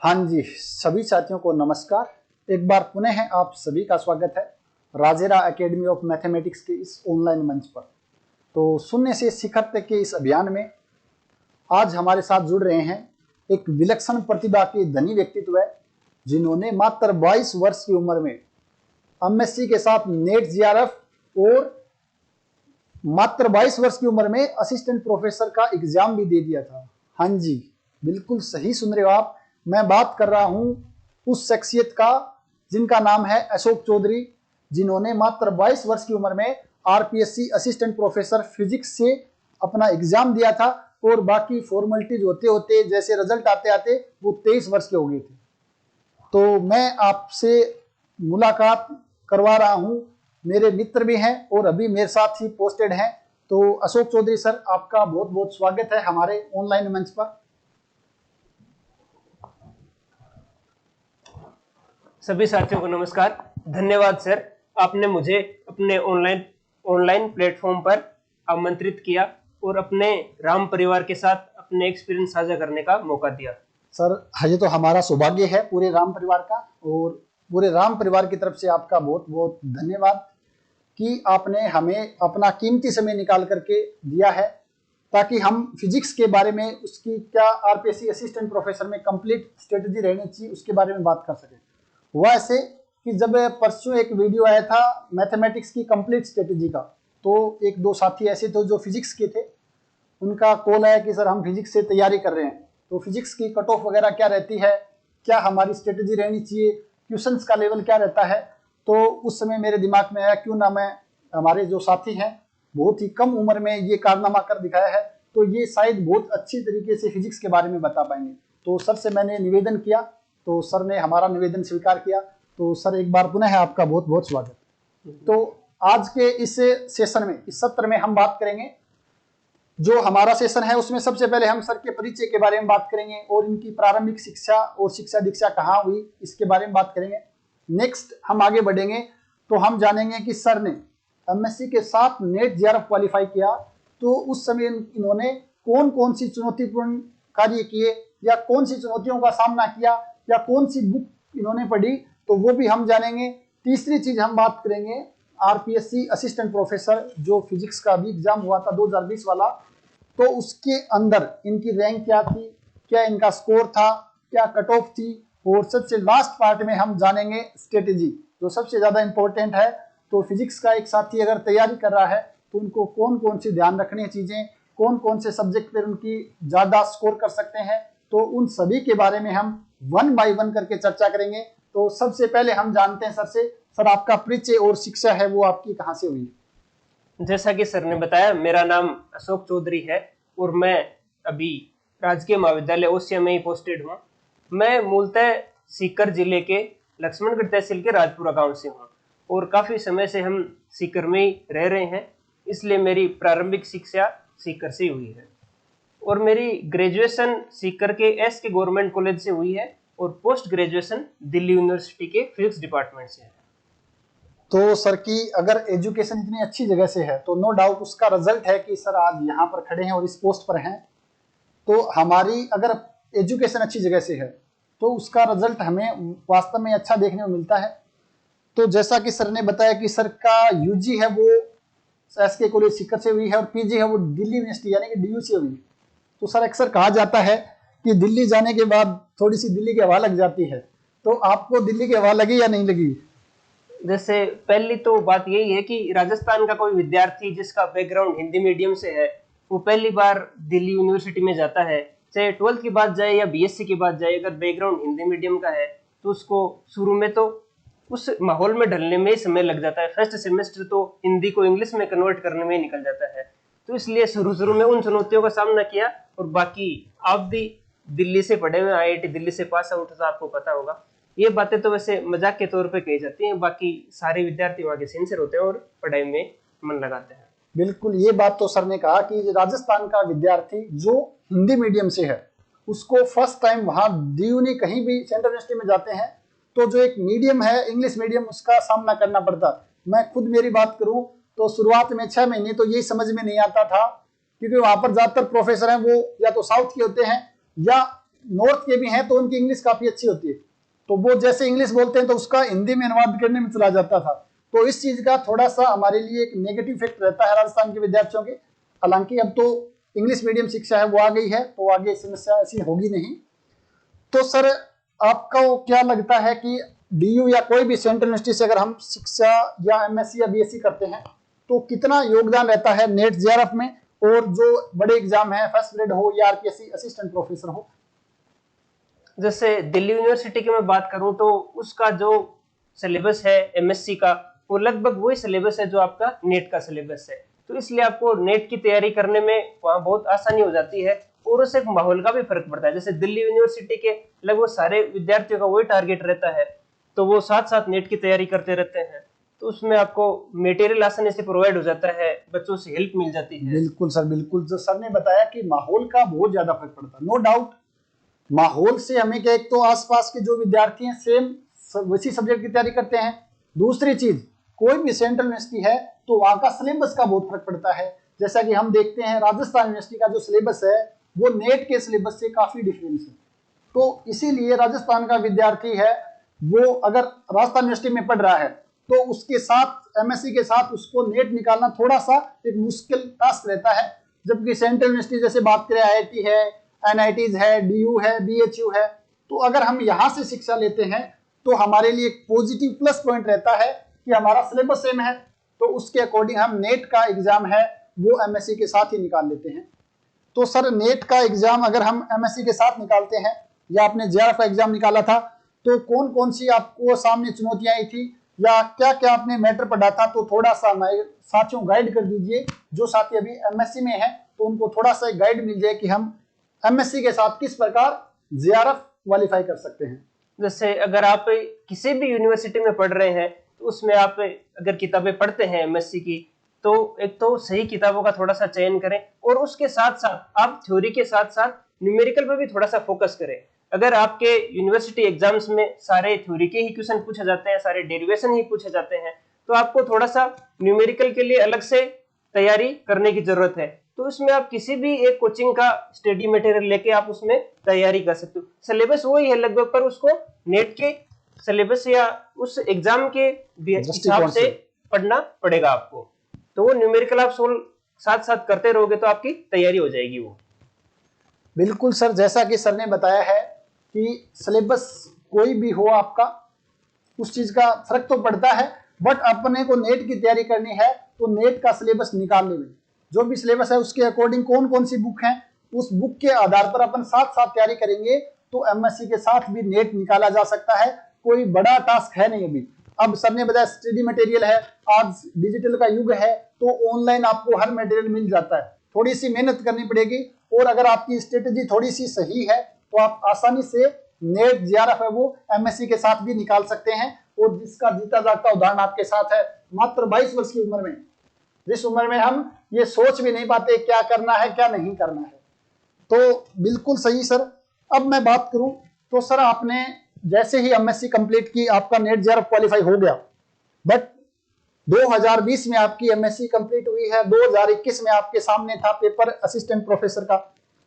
हाँ जी, सभी साथियों को नमस्कार। एक बार पुनः है आप सभी का स्वागत है राजेरा एकेडमी ऑफ मैथमेटिक्स के इस ऑनलाइन मंच पर। तो शून्य से शिखर तक के इस अभियान में आज हमारे साथ जुड़ रहे हैं एक विलक्षण प्रतिभा के धनी व्यक्तित्व है, जिन्होंने मात्र 22 वर्ष की उम्र में एमएससी के साथ नेट जीआरएफ और मात्र 22 वर्ष की उम्र में असिस्टेंट प्रोफेसर का एग्जाम भी दे दिया था। हाँ जी, बिल्कुल सही सुन रहे हो आप। मैं बात कर रहा हूं उस शख्सियत का जिनका नाम है अशोक चौधरी, जिन्होंने मात्र 22 वर्ष की उम्र में आरपीएससी असिस्टेंट प्रोफेसर फिजिक्स से अपना एग्जाम दिया था और बाकी फॉर्मेलिटीज होते होते जैसे रिजल्ट आते आते वो 23 वर्ष के हो गए थे। तो मैं आपसे मुलाकात करवा रहा हूं, मेरे मित्र भी हैं और अभी मेरे साथ ही पोस्टेड हैं। तो अशोक चौधरी सर, आपका बहुत बहुत स्वागत है हमारे ऑनलाइन मंच पर। सभी साथियों को नमस्कार। धन्यवाद सर, आपने मुझे अपने ऑनलाइन प्लेटफॉर्म पर आमंत्रित किया और अपने राम परिवार के साथ अपने एक्सपीरियंस साझा करने का मौका दिया। सर, ये तो हमारा सौभाग्य है पूरे राम परिवार का, और पूरे राम परिवार की तरफ से आपका बहुत बहुत धन्यवाद कि आपने हमें अपना कीमती समय निकाल करके दिया है, ताकि हम फिजिक्स के बारे में, उसकी क्या आरपीएससी असिस्टेंट प्रोफेसर में कंप्लीट स्ट्रेटजी रहनी चाहिए उसके बारे में बात कर सकें। हुआ ऐसे कि जब परसों एक वीडियो आया था मैथमेटिक्स की कंप्लीट स्ट्रेटजी का, तो एक दो साथी ऐसे थे जो फिजिक्स के थे, उनका कॉल आया कि सर हम फिजिक्स से तैयारी कर रहे हैं, तो फिजिक्स की कट ऑफ वगैरह क्या रहती है, क्या हमारी स्ट्रेटजी रहनी चाहिए, क्वेश्चंस का लेवल क्या रहता है। तो उस समय मेरे दिमाग में आया क्यों ना मैं, हमारे जो साथी हैं बहुत ही कम उम्र में ये कारनामा कर दिखाया है, तो ये शायद बहुत अच्छी तरीके से फिजिक्स के बारे में बता पाएंगे। तो सर से मैंने निवेदन किया, तो सर ने हमारा निवेदन स्वीकार किया। तो सर, एक बार पुनः है आपका बहुत बहुत स्वागत। तो आज के इस सेशन में, इस सत्र में हम बात करेंगे, जो हमारा सेशन है उसमें सबसे पहले हम सर के परिचय के बारे में बात करेंगे और इनकी प्रारंभिक शिक्षा और शिक्षा दीक्षा कहाँ हुई इसके बारे में बात करेंगे। नेक्स्ट हम आगे बढ़ेंगे तो हम जानेंगे कि सर ने एमएससी के साथ नेट जीआरएफ क्वालिफाई किया, तो उस समय इन्होंने कौन कौन सी चुनौतीपूर्ण कार्य किए या कौन सी चुनौतियों का सामना किया या कौन सी बुक इन्होंने पढ़ी, तो वो भी हम जानेंगे। तीसरी चीज हम बात करेंगे आरपीएससी असिस्टेंट प्रोफेसर जो फिजिक्स का भी एग्जाम हुआ था 2020 वाला, तो उसके अंदर इनकी रैंक क्या थी, क्या इनका स्कोर था, क्या कट ऑफ थी, और सबसे लास्ट पार्ट में हम जानेंगे स्ट्रेटेजी, जो सबसे ज्यादा इंपॉर्टेंट है। तो फिजिक्स का एक साथी अगर तैयारी कर रहा है तो उनको कौन कौन सी ध्यान रखनी है चीजें, कौन कौन से सब्जेक्ट पर उनकी ज्यादा स्कोर कर सकते हैं, तो उन सभी के बारे में हम वन बाय वन करके चर्चा करेंगे। तो सबसे पहले हम जानते हैं सर से, सर आपका परिचय और शिक्षा है वो आपकी कहाँ से हुई? जैसा कि सर ने बताया, मेरा नाम अशोक चौधरी है और मैं अभी राजकीय महाविद्यालय ओसिया में ही पोस्टेड हूँ। मैं मूलतः सीकर जिले के लक्ष्मणगढ़ तहसील के राजपुरा गांव से हूँ और काफी समय से हम सीकर में ही रह रहे हैं, इसलिए मेरी प्रारंभिक शिक्षा सीकर से हुई है और मेरी ग्रेजुएशन सीकर के एसके गवर्नमेंट कॉलेज से हुई है और पोस्ट ग्रेजुएशन दिल्ली यूनिवर्सिटी के फिजिक्स डिपार्टमेंट से है। तो सर की अगर एजुकेशन इतनी अच्छी जगह से है तो नो डाउट उसका रिजल्ट है कि सर आज यहाँ पर खड़े हैं और इस पोस्ट पर हैं। तो हमारी अगर एजुकेशन अच्छी जगह से है तो उसका रिजल्ट हमें वास्तव में अच्छा देखने को मिलता है। तो जैसा कि सर ने बताया कि सर का यूजी है वो एसके कॉलेज सीकर से हुई है और पीजी है वो दिल्ली यूनिवर्सिटी यानी कि डीयू से हुई। तो सर अक्सर कहा जाता है कि दिल्ली जाने के बाद थोड़ी सी दिल्ली की हवा लग जाती है, तो आपको दिल्ली की हवा लगी या नहीं लगी? जैसे पहली तो बात यही है कि राजस्थान का कोई विद्यार्थी जिसका बैकग्राउंड हिंदी मीडियम से है वो पहली बार दिल्ली यूनिवर्सिटी में जाता है, चाहे 12th की बात जाए या बीएससी की बात जाए, अगर बैकग्राउंड हिंदी मीडियम का है तो उसको शुरू में तो उस माहौल में ढलने में ही समय लग जाता है। फर्स्ट सेमेस्टर तो हिंदी को इंग्लिश में कन्वर्ट करने में ही निकल जाता है। तो इसलिए शुरू में उन चुनौतियों का सामना किया। और बाकी आप भी दिल्ली से पढ़े हुए, आईआईटी दिल्ली से पास आउट, तो आपको पता होगा। ये बातें तो वैसे मजाक के तौर पे कही जाती हैं, बाकी सारे विद्यार्थी वहाँ के सिंसियर होते हैं और पढ़ाई में मन लगाते हैं। बिल्कुल, ये बात तो सर ने कहा कि राजस्थान का विद्यार्थी जो हिंदी मीडियम से है उसको फर्स्ट टाइम वहाँ डीयू नहीं कहीं भी सेंट्रल यूनिवर्सिटी में जाते हैं तो जो एक मीडियम है इंग्लिश मीडियम उसका सामना करना पड़ता। मैं खुद मेरी बात करूं तो शुरुआत में 6 महीने तो यही समझ में नहीं आता था, क्योंकि वहां पर ज्यादातर प्रोफेसर हैं वो या तो साउथ के होते हैं या नॉर्थ के भी हैं तो उनकी इंग्लिश काफी अच्छी होती है, तो वो जैसे इंग्लिश बोलते हैं तो उसका हिंदी में अनुवाद करने में चला जाता था। तो इस चीज का थोड़ा सा हमारे लिए एक नेगेटिव इफेक्ट रहता है राजस्थान के विद्यार्थियों के। हालांकि अब तो इंग्लिश मीडियम शिक्षा है वो आ गई है, तो आगे समस्या ऐसी होगी नहीं। तो सर आपको क्या लगता है कि डीयू या कोई भी सेंट्रल यूनिवर्सिटी से अगर हम शिक्षा या एमएससी या बीएससी करते हैं तो कितना योगदान रहता है नेट जेआरएफ में, और जो बड़े एग्जाम है फर्स्ट ग्रेड हो या आरपीएससी असिस्टेंट प्रोफेसर हो? जैसे दिल्ली यूनिवर्सिटी की मैं बात करूं तो उसका जो सिलेबस है एमएससी का, वो लगभग वही सिलेबस है जो आपका नेट का सिलेबस है। तो इसलिए आपको नेट की तैयारी करने में वहाँ बहुत आसानी हो जाती है, और उससे एक माहौल का भी फर्क पड़ता है। जैसे दिल्ली यूनिवर्सिटी के लगभग सारे विद्यार्थियों का वही टारगेट रहता है, तो वो साथ साथ नेट की तैयारी करते रहते हैं, तो उसमें आपको मटेरियल आसानी से प्रोवाइड हो जाता है, बच्चों से हेल्प मिल जाती है। बिल्कुल सर, बिल्कुल। जो सर ने बताया कि माहौल का बहुत ज्यादा फर्क पड़ता है, नो डाउट। माहौल से हमें क्या, एक तो आसपास के जो विद्यार्थी हैं सेम वैसी सब्जेक्ट की तैयारी करते हैं। दूसरी चीज, कोई भी सेंट्रल यूनिवर्सिटी है तो वहां का सिलेबस का बहुत फर्क पड़ता है। जैसा कि हम देखते हैं राजस्थान यूनिवर्सिटी का जो सिलेबस है वो नेट के सिलेबस से काफी डिफरेंस है। तो इसीलिए राजस्थान का विद्यार्थी है वो अगर राजस्थान यूनिवर्सिटी में पढ़ रहा है तो उसके साथ एमएससी के साथ उसको नेट निकालना थोड़ा सा एक मुश्किल टास्क रहता है। जबकि सेंट्रल यूनिवर्सिटी जैसे बात करें आईआईटी है, एनआईटीज है, डीयू है, बीएचयू है, तो अगर हम यहाँ से शिक्षा लेते हैं तो हमारे लिए एक पॉजिटिव प्लस पॉइंट रहता है कि हमारा सिलेबस सेम है, तो उसके अकॉर्डिंग हम नेट का एग्जाम है वो एमएससी के साथ ही निकाल लेते हैं। तो सर नेट का एग्जाम अगर हम एमएससी के साथ निकालते हैं या आपने जेआरएफ का एग्जाम निकाला था तो कौन कौन सी आपको सामने चुनौतियां आई थी या क्या क्या आपने मैटर पढ़ा था, तो थोड़ा सा हमारे साथियों गाइड कर दीजिए। जो साथी अभी एमएससी में है तो उनको थोड़ा सा गाइड मिल जाए कि हम एमएससी के साथ किस प्रकार जेआरएफ क्वालिफाई कर सकते हैं। जैसे अगर आप किसी भी यूनिवर्सिटी में पढ़ रहे हैं तो उसमें आप अगर किताबें पढ़ते हैं एमएससी की, तो एक तो सही किताबों का थोड़ा सा चयन करें, और उसके साथ साथ आप थ्योरी के साथ साथ न्यूमेरिकल पर भी थोड़ा सा फोकस करें। अगर आपके यूनिवर्सिटी एग्जाम्स में सारे थ्योरी के ही क्वेश्चन पूछे जाते हैं, सारे डेरिवेशन ही पूछे जाते हैं, तो आपको थोड़ा सा न्यूमेरिकल के लिए अलग से तैयारी करने की जरूरत है। तो उसमें आप किसी भी एक कोचिंग का स्टडी मटेरियल लेके आप उसमें तैयारी कर सकते हो। सिलेबस वही है लगभग, पर उसको नेट के सिलेबस या उस एग्जाम के हिसाब से पढ़ना पड़ेगा आपको। तो वो न्यूमेरिकल आप सोल्व साथ साथ करते रहोगे तो आपकी तैयारी हो जाएगी वो। बिल्कुल सर, जैसा कि सर ने बताया है कि सिलेबस कोई भी हो आपका, उस चीज का फर्क तो पड़ता है, बट अपने को नेट की तैयारी करनी है तो नेट का सिलेबस निकालने में जो भी सिलेबस है उसके अकॉर्डिंग कौन कौन सी बुक है, उस बुक के आधार पर अपन साथ साथ तैयारी करेंगे तो एमएससी के साथ भी नेट निकाला जा सकता है। कोई बड़ा टास्क है नहीं अभी। अब सर ने बताया स्टडी मटेरियल है, आज डिजिटल का युग है तो ऑनलाइन आपको हर मटेरियल मिल जाता है, थोड़ी सी मेहनत करनी पड़ेगी, और अगर आपकी स्ट्रेटेजी थोड़ी सी सही है तो आप आसानी से नेट जेआरएफ है वो एमएससी के साथ भी निकाल सकते हैं। और जिसका जीता जागता उदाहरण आपके साथ है, मात्र 22 वर्ष की उम्र में, जिस उम्र में हम ये सोच भी नहीं पाते क्या करना है क्या नहीं करना है। तो बिल्कुल सही सर। अब मैं बात करूं तो सर आपने जैसे ही एमएससी कंप्लीट की आपका नेट जेआरएफ क्वालिफाई हो गया, बट 2020 में आपकी एमएससी कंप्लीट हुई है, 2021 में आपके सामने था पेपर असिस्टेंट प्रोफेसर का,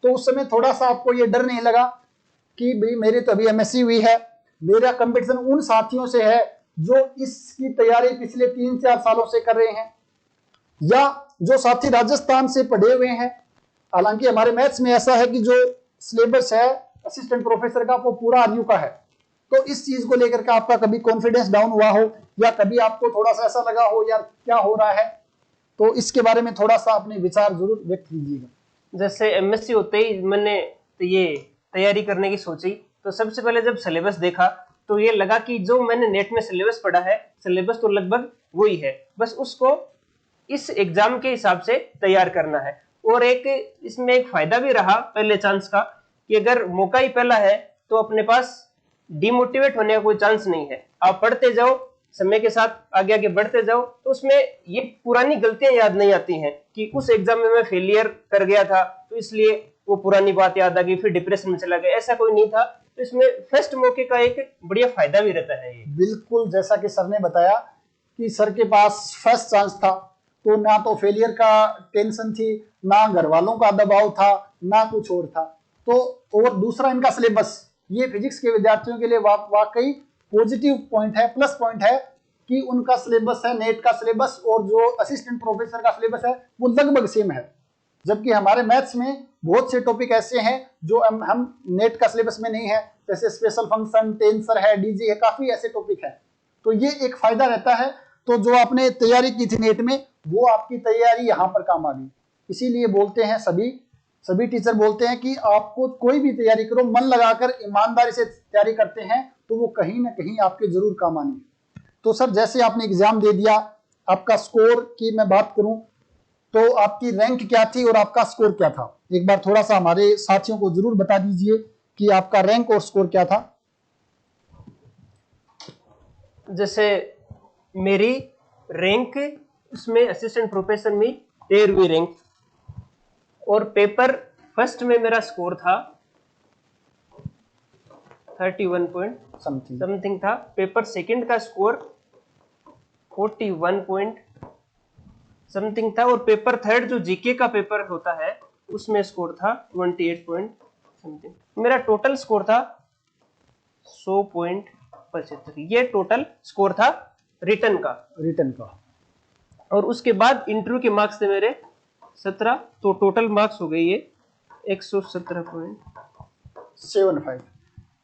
तो उस समय थोड़ा सा आपको ये डर नहीं लगा कि भाई मेरी तो अभी एमएससी हुई है, मेरा कंपटीशन उन साथियों से है जो इसकी तैयारी पिछले 3-4 सालों से कर रहे हैं, या जो साथी राजस्थान से पढ़े हुए हैं। हालांकि हमारे मैथ्स में ऐसा है कि जो सिलेबस है असिस्टेंट प्रोफेसर का वो पूरा आरयू का है। तो इस चीज को लेकर के आपका कभी कॉन्फिडेंस डाउन हुआ हो या कभी आपको थोड़ा सा ऐसा लगा हो यार क्या हो रहा है, तो इसके बारे में थोड़ा सा अपने विचार जरूर व्यक्त कीजिएगा। जैसे एमएससी होते ही मैंने ये तैयारी करने की सोची, तो सबसे पहले जब सिलेबस देखा तो ये लगा कि जो मैंने नेट में सिलेबस पढ़ा है, सिलेबस तो लगभग वही है, बस उसको इस एग्जाम के हिसाब से तैयार करना है। और एक इसमें एक फायदा भी रहा पहले चांस का, कि अगर मौका ही पहला है तो अपने पास डिमोटिवेट होने का कोई चांस नहीं है। आप पढ़ते जाओ, समय के साथ आगे आगे बढ़ते जाओ, तो उसमें ये पुरानी गलतियां याद नहीं आती हैं कि उस एग्जाम में मैं फेलियर कर गया था तो इसलिए वो पुरानी बात याद आ गई फिर डिप्रेशन में चला गया, ऐसा कोई नहीं था। तो इसमें फर्स्ट मौके का एक बढ़िया फायदा भी रहता है ये। बिल्कुल, जैसा कि सर ने बताया कि सर के पास फर्स्ट चांस था, तो ना तो फेलियर का टेंशन थी, ना घर वालों का दबाव था, ना कुछ और था। तो और दूसरा इनका सिलेबस, ये फिजिक्स के विद्यार्थियों के लिए वाकई पॉजिटिव पॉइंट है, प्लस पॉइंट है कि उनका सिलेबस है, नेट का सिलेबस और जो असिस्टेंट प्रोफेसर का सिलेबस है वो लगभग सेम है। जबकि हमारे मैथ्स में बहुत से टॉपिक ऐसे हैं जो हम नेट का सिलेबस में नहीं है, जैसे स्पेशल फंक्शन, टेंसर है, डीजी है, काफी ऐसे टॉपिक हैं। तो ये एक फायदा रहता है। तो जो आपने तैयारी की थी नेट में, वो आपकी तैयारी यहाँ पर काम आ गई। इसीलिए बोलते हैं सभी टीचर बोलते हैं कि आपको कोई भी तैयारी करो, मन लगाकर ईमानदारी से तैयारी करते हैं तो वो कहीं ना कहीं आपके जरूर काम आनी। तो सर जैसे आपने एग्जाम दे दिया, आपका स्कोर की मैं बात करूं तो आपकी रैंक क्या थी और आपका स्कोर क्या था? एक बार थोड़ा सा हमारे साथियों को जरूर बता दीजिए कि आपका रैंक और स्कोर क्या था। जैसे मेरी रैंक उसमें असिस्टेंट प्रोफेसर में 13वीं रैंक, और पेपर फर्स्ट में मेरा स्कोर था 31 पॉइंट समथिंग था। पेपर सेकंड का स्कोर 41 पॉइंट समथिंग था, और पेपर थर्ड जो जीके का पेपर होता है उसमें स्कोर था 28 पॉइंट समथिंग। मेरा टोटल स्कोर था 100.75। ये टोटल स्कोर था रिटर्न का। और उसके बाद इंटरव्यू के मार्क्स थे मेरे 17, तो टोटल मार्क्स हो गए ये 117.75।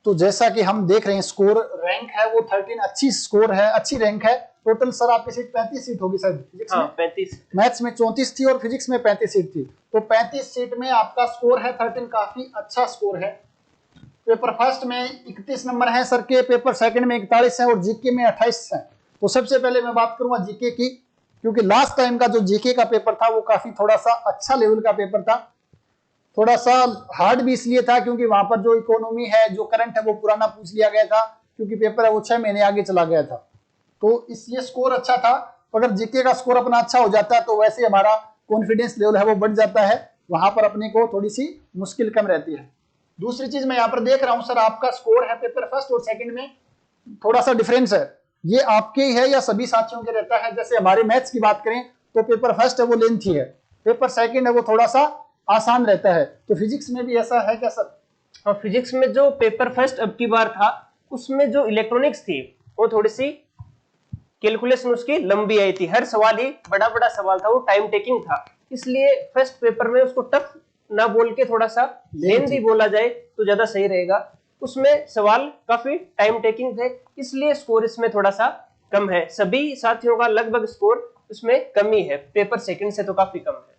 तो जैसा कि हम देख रहे हैं स्कोर रैंक है वो 13, अच्छी स्कोर है, अच्छी रैंक है। टोटल सर आपकी सीट 35 सीट होगी शायद फिजिक्स में। 35, मैथ्स में 34 थी और फिजिक्स में 35 सीट थी। तो 35 सीट में आपका स्कोर है 13, काफी अच्छा स्कोर है। पेपर फर्स्ट में 31 नंबर है सर के, पेपर सेकंड में 41 है और जीके में 28 है। तो सबसे पहले मैं बात करूंगा जीके की, क्योंकि लास्ट टाइम का जो जीके का पेपर था वो काफी थोड़ा सा अच्छा लेवल का पेपर था। थोड़ा सा हार्ड भी इसलिए था क्योंकि वहां पर जो इकोनॉमी है, जो करंट है, वो पुराना पूछ लिया गया था, क्योंकि पेपर है वो 6 महीने आगे चला गया था। तो इसलिए स्कोर अच्छा था। अगर जीके का स्कोर अपना अच्छा हो जाता है तो वैसे हमारा कॉन्फिडेंस लेवल है वो बढ़ जाता है, वहां पर अपने को थोड़ी सी मुश्किल कम रहती है। दूसरी चीज मैं यहाँ पर देख रहा हूँ सर, आपका स्कोर है पेपर फर्स्ट और सेकंड में थोड़ा सा डिफरेंस है। ये आपके ही है या सभी साथियों के रहता है? जैसे हमारे मैथ्स की बात करें तो पेपर फर्स्ट है वो लेंथी है, पेपर सेकंड है वो थोड़ा सा आसान रहता है। तो फिजिक्स में भी ऐसा है क्या सर? और फिजिक्स में जो पेपर फर्स्ट अब की बार था उसमें जो इलेक्ट्रॉनिक्स थी वो थोड़ी सी कैलकुलेशन उसकी लंबी आई थी। हर सवाल ही बड़ा बड़ा सवाल था, वो टाइम टेकिंग था, इसलिए फर्स्ट पेपर में उसको टफ ना बोल के थोड़ा सा लेंथी बोला जाए तो ज्यादा सही रहेगा। उसमें सवाल काफी टाइम टेकिंग थे, इसलिए स्कोर इसमें थोड़ा सा कम है। सभी साथियों का लगभग स्कोर उसमें कम ही है, पेपर सेकंड से तो काफी कम है।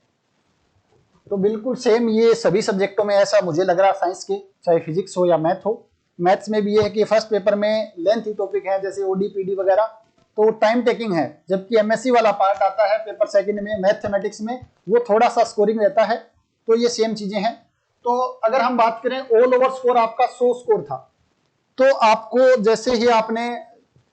तो बिल्कुल सेम ये सभी सब्जेक्टों में ऐसा मुझे लग रहा है, साइंस के चाहे फिजिक्स हो या मैथ हो। मैथ्स में भी ये है कि फर्स्ट पेपर में लेंथी टॉपिक है जैसे ओडीपीडी वगैरह, तो टाइम टेकिंग है। जबकि एमएससी वाला पार्ट आता है पेपर सेकंड में मैथमेटिक्स में, वो थोड़ा सा स्कोरिंग रहता है। तो ये सेम चीजें हैं। तो अगर हम बात करें ऑल ओवर स्कोर आपका 100 स्कोर था, तो आपको जैसे ही आपने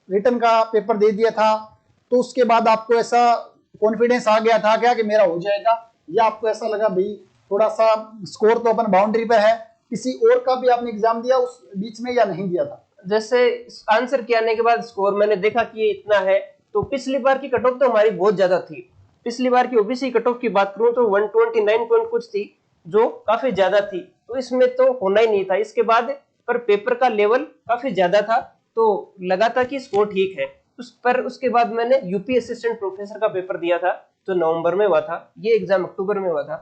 रिटर्न का पेपर दे दिया था तो उसके बाद आपको ऐसा कॉन्फिडेंस आ गया था क्या कि मेरा हो जाएगा, या आपको ऐसा लगा भाई थोड़ा सा स्कोर तो अपन बाउंड्री पे है? किसी और का भी आपने एग्जाम दिया उस बीच में या नहीं दिया था? जैसे आंसर के आने के बाद स्कोर मैंने देखा कि ये इतना है, तो पिछली बार की कट ऑफ तो हमारी बहुत ज्यादा थी। पिछली बार की ओबीसी कट ऑफ की बात करूं तो 129 पॉइंट कुछ थी, जो काफी ज्यादा थी, तो इसमें तो होना ही नहीं था। इसके बाद पर पेपर का लेवल काफी ज्यादा था तो लगा था कि स्कोर ठीक है। उसके बाद मैंने यूपी असिस्टेंट प्रोफेसर का पेपर दिया था जो नवंबर में हुआ था, ये एग्जाम अक्टूबर में हुआ था।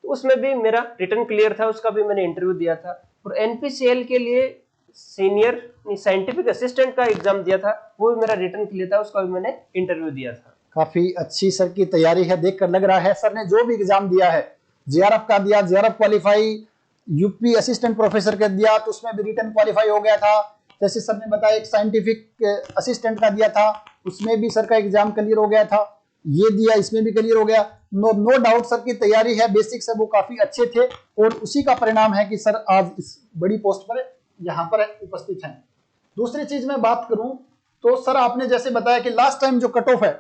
तो उसमें भी मेरा रिटर्न क्लियर था, उसका भी मैंने इंटरव्यू दिया था। और एनपीसीएल के लिए सीनियर साइंटिफिक असिस्टेंट का एग्जाम दिया था, वो भी मेरा रिटर्न क्लियर था, उसका भी मैंने इंटरव्यू दिया था। काफी अच्छी सर की तैयारी है, देखकर लग रहा है सर ने जो भी एग्जाम दिया है, जेआरएफ का दिया, JRF qualify, UP assistant professor का दिया तो उसमें भी रिटर्न क्वालिफाई हो गया था। जैसे सर ने बताया एक साइंटिफिक असिस्टेंट का दिया था, उसमें भी सर का एग्जाम क्लियर हो गया था। ये दिया, इसमें भी क्लियर हो गया। नो डाउट सर की तैयारी है, बेसिक्स है वो काफी अच्छे थे और उसी का परिणाम है कि सर आज इस बड़ी पोस्ट पर यहाँ पर उपस्थित हैं। दूसरी चीज मैं बात करूं तो सर आपने जैसे बताया कि लास्ट टाइम जो कट ऑफ है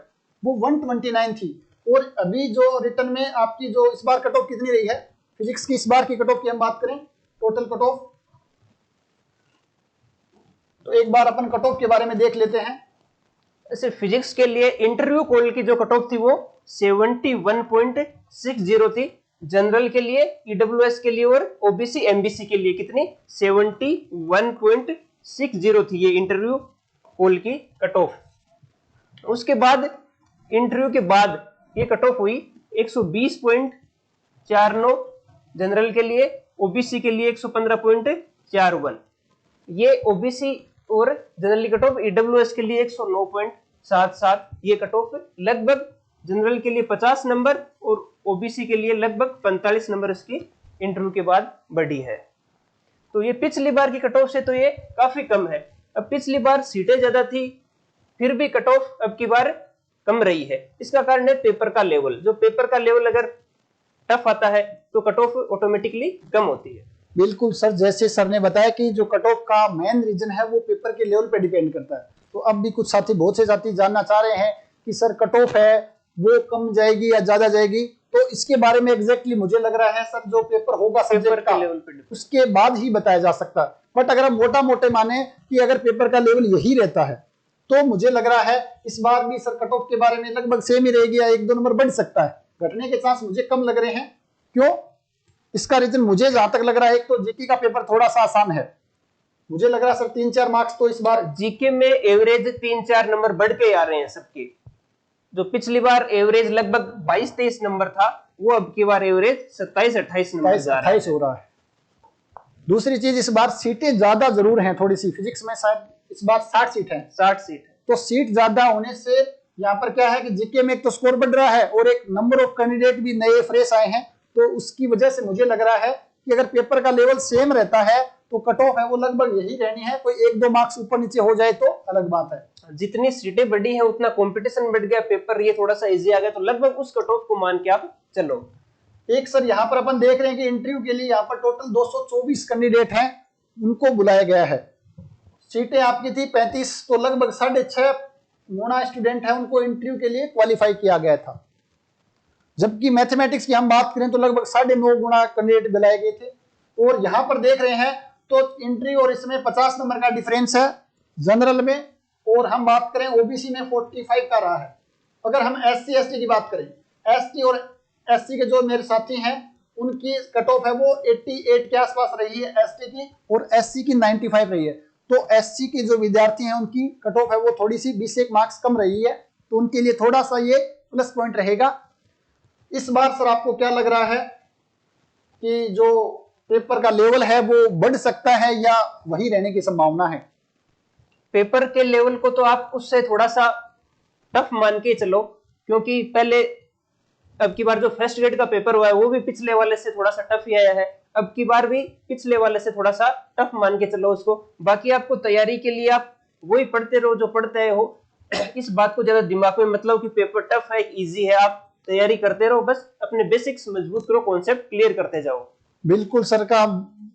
वो 129 थी, और अभी जो रिटर्न में आपकी जो इस बार कट ऑफ कितनी रही है फिजिक्स की? इस बार की कट ऑफ की हम बात करें, टोटल कट ऑफ, तो एक बार अपन कट ऑफ के बारे में देख लेते हैं। ऐसे फिजिक्स के लिए इंटरव्यू कॉल की जो कट ऑफ थी वो 71.60 थी, जनरल के लिए, ईडब्ल्यूएस के लिए और ओबीसी एमबीसी के लिए कितनी 71.60 थी ये इंटरव्यू पोल की कट ऑफ। उसके बाद इंटरव्यू के बाद ये कट ऑफ हुई 120.49 जनरल के लिए, ओबीसी के लिए 115.41। ये ओबीसी और जनरल कट ऑफ, ईडब्ल्यूएस के लिए 109.77। ये कट ऑफ लगभग जनरल के लिए 50 नंबर और ओबीसी के लिए लगभग 45 नंबर इसकी इंटरव्यू के बाद बढ़ी है। तो ये पिछली बार की कट ऑफ से तो ये काफी कम है। अब पिछली बार सीटें ज्यादा थी, फिर भी कट ऑफ अब की बार कम रही है। इसका कारण है पेपर का लेवल। जो पेपर का लेवल अगर टफ आता है तो कट ऑफ ऑटोमेटिकली कम होती है। बिल्कुल सर, जैसे सर ने बताया कि जो कट ऑफ का मेन रीजन है वो पेपर के लेवल पे डिपेंड करता है। तो अब भी कुछ साथी, बहुत से साथी जानना चाह रहे हैं कि सर कट ऑफ है वो कम जाएगी या ज्यादा जाएगी। तो इसके बारे में एग्जैक्टली मुझे लग रहा है सर जो पेपर होगा सब्जेक्ट का लेवल पे उसके बाद ही बताया जा सकता है। बट अगर हम मोटा मोटे माने कि अगर पेपर का लेवल यही रहता है तो मुझे लग रहा है इस बार भी सर कट ऑफ के बारे में लगभग सेम ही रहेगी या 1-2 नंबर बढ़ सकता है। घटने के चांस मुझे कम लग रहे हैं। क्यों? इसका रीजन मुझे जहां तक लग रहा है, एक तो जीके का पेपर थोड़ा सा आसान है। मुझे लग रहा है सर 3-4 मार्क्स तो इस बार जीके में एवरेज 3-4 नंबर बढ़ के आ रहे हैं सबके। जो पिछली बार एवरेज लगभग 22-23 नंबर था वो अब की बार एवरेज 27-28 नंबर जा रहा है। 28 हो रहा है। दूसरी चीज, इस बार सीटें ज्यादा जरूर हैं थोड़ी सी। फिजिक्स में शायद इस बार 60 सीट है। 60 सीट है। तो सीट ज्यादा होने से यहाँ पर क्या है कि जीके में एक तो स्कोर बढ़ रहा है और एक नंबर ऑफ कैंडिडेट भी नए फ्रेश आए हैं। तो उसकी वजह से मुझे लग रहा है कि अगर पेपर का लेवल सेम रहता है तो कट ऑफ है वो लगभग यही रहनी है। कोई 1-2 मार्क्स ऊपर नीचे हो जाए तो अलग बात है। जितनी सीटें बढ़ी है उतना कंपटीशन बढ़ गया, पेपर ये थोड़ा सा इजी आ गया, तो लगभग उस कट ऑफ को मान के आप चलो। एक सर यहाँ पर अपन देख रहे हैं कि इंटरव्यू के लिए यहाँ पर टोटल 224 कैंडिडेट हैं, उनको बुलाया गया है। सीटें आपकी थी 35, तो लगभग 6.5 गुना स्टूडेंट है उनको इंटरव्यू के लिए क्वालिफाई किया गया था। जबकि मैथमेटिक्स की हम बात करें तो लगभग 9.5 गुना कैंडिडेट बुलाए गए थे। और यहाँ पर देख रहे हैं तो इंटरव्यू और इसमें 50 नंबर का डिफरेंस है जनरल में, और हम बात करें ओबीसी में 45 का रहा है। अगर हम एससी एसटी की बात करें, एसटी और एससी के जो मेरे साथी हैं उनकी कट ऑफ है वो 88 के आसपास रही है एसटी की, और एससी की 95 रही है। तो एससी के जो विद्यार्थी हैं उनकी कट ऑफ है वो थोड़ी सी 20 मार्क्स कम रही है, तो उनके लिए थोड़ा सा ये प्लस पॉइंट रहेगा। इस बार सर आपको क्या लग रहा है कि जो पेपर का लेवल है वो बढ़ सकता है या वही रहने की संभावना है? पेपर के लेवल को तो आप उससे थोड़ा सा टफ मान के चलो, क्योंकि पहले अब की बार जो फर्स्ट ग्रेड का पेपर हुआ है वो भी पिछले वाले से थोड़ा सा टफ ही आया है। अब की बार भी पिछले वाले से थोड़ा सा टफ मान के चलो उसको। बाकी आपको तैयारी के लिए आप वही पढ़ते रहो जो पढ़ते हो। इस बात को ज्यादा दिमाग में मतलब कि पेपर टफ है इजी है, आप तैयारी करते रहो, बस अपने बेसिक्स मजबूत करो, कॉन्सेप्ट क्लियर करते जाओ। बिल्कुल सर का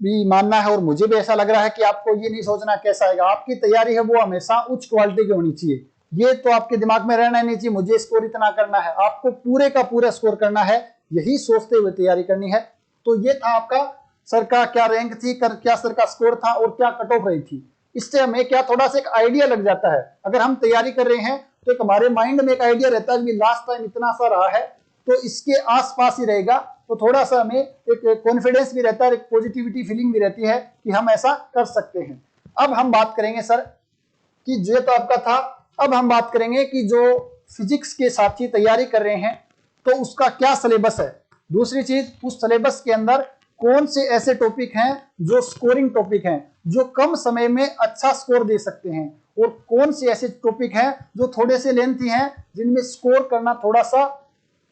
भी मानना है और मुझे भी ऐसा लग रहा है कि आपको ये नहीं सोचना कैसा आएगा। आपकी तैयारी है वो हमेशा उच्च क्वालिटी की होनी चाहिए। ये तो आपके दिमाग में रहना नहीं चाहिए मुझे स्कोर इतना करना है, आपको पूरे का पूरा स्कोर करना है, यही सोचते हुए तैयारी करनी है। तो ये था आपका सर का क्या रैंक थी, क्या सर का स्कोर था और क्या कट ऑफ रही थी। इससे हमें क्या थोड़ा सा एक आइडिया लग जाता है। अगर हम तैयारी कर रहे हैं तो एक हमारे माइंड में एक आइडिया रहता है कि लास्ट टाइम इतना सा रहा है तो इसके आसपास ही रहेगा, तो थोड़ा सा हमें एक कॉन्फिडेंस भी रहता है, एक पॉजिटिविटी फीलिंग भी रहती है कि हम ऐसा कर सकते हैं। अब हम बात करेंगे सर कि ये तो आपका था, अब हम बात करेंगे कि जो फिजिक्स के साथी तैयारी कर रहे हैं तो उसका क्या सिलेबस है। दूसरी चीज, उस सिलेबस के अंदर कौन से ऐसे टॉपिक हैं जो स्कोरिंग टॉपिक हैं, जो कम समय में अच्छा स्कोर दे सकते हैं, और कौन से ऐसे टॉपिक हैं जो थोड़े से लेंथी हैं जिनमें स्कोर करना थोड़ा सा